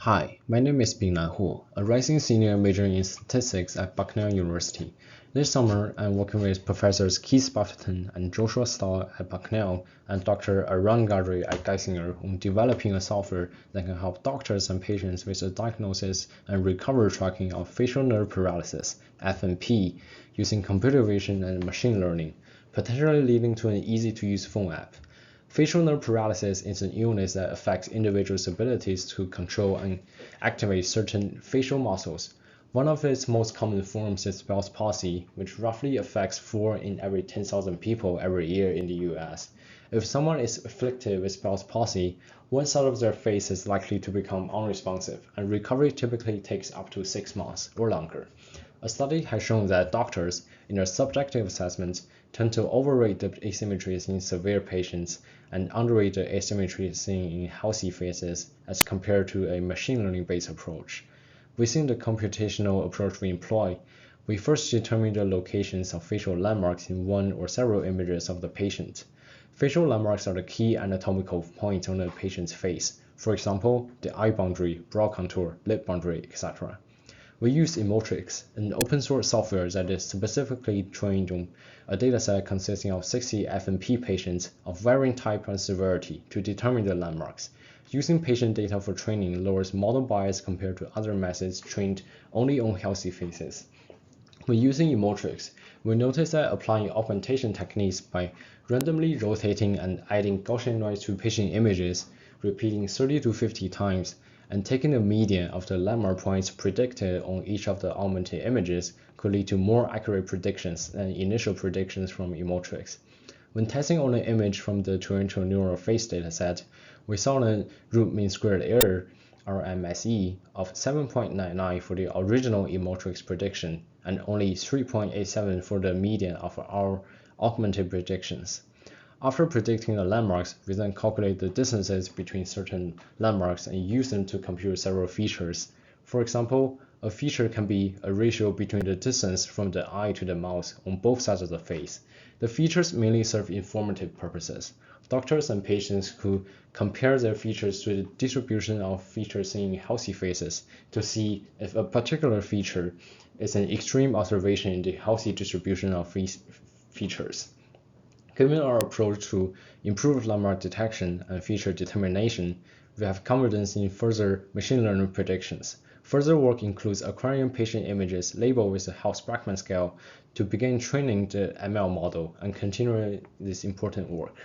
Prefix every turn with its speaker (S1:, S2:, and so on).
S1: Hi, my name is HuoN, a rising senior majoring in statistics at Bucknell University. This summer, I'm working with Professors Keith Buffington and Joshua Stahl at Bucknell and Dr. Arun Gadri at Geisinger on developing a software that can help doctors and patients with the diagnosis and recovery tracking of facial nerve paralysis, FNP, using computer vision and machine learning, potentially leading to an easy-to-use phone app. Facial nerve paralysis is an illness that affects individuals' abilities to control and activate certain facial muscles. One of its most common forms is Bell's palsy, which roughly affects 4 in every 10,000 people every year in the US. If someone is afflicted with Bell's palsy, one side of their face is likely to become unresponsive, and recovery typically takes up to 6 months or longer. A study has shown that doctors, in their subjective assessments, tend to overrate the asymmetries in severe patients and underrate the asymmetries seen in healthy faces as compared to a machine learning-based approach. Within the computational approach we employ, we first determine the locations of facial landmarks in one or several images of the patient. Facial landmarks are the key anatomical points on the patient's face, for example, the eye boundary, brow contour, lip boundary, etc. We use Emotrix, an open-source software that is specifically trained on a dataset consisting of 60 FNP patients of varying type and severity to determine the landmarks. Using patient data for training lowers model bias compared to other methods trained only on healthy faces. When using Emotrix, we notice that applying augmentation techniques by randomly rotating and adding Gaussian noise to patient images, repeating 30 to 50 times, and taking the median of the landmark points predicted on each of the augmented images could lead to more accurate predictions than initial predictions from Emotrix. When testing on an image from the torrential neural face dataset, we saw a root mean squared error, RMSE, of 7.99 for the original Emotrix prediction and only 3.87 for the median of our augmented predictions. After predicting the landmarks, we then calculate the distances between certain landmarks and use them to compute several features. For example, a feature can be a ratio between the distance from the eye to the mouth on both sides of the face. The features mainly serve informative purposes. Doctors and patients could compare their features to the distribution of features seen in healthy faces to see if a particular feature is an extreme observation in the healthy distribution of these features. Given our approach to improved landmark detection and feature determination, we have confidence in further machine learning predictions. Further work includes acquiring patient images labeled with the Helms-Brackman scale to begin training the ML model and continuing this important work.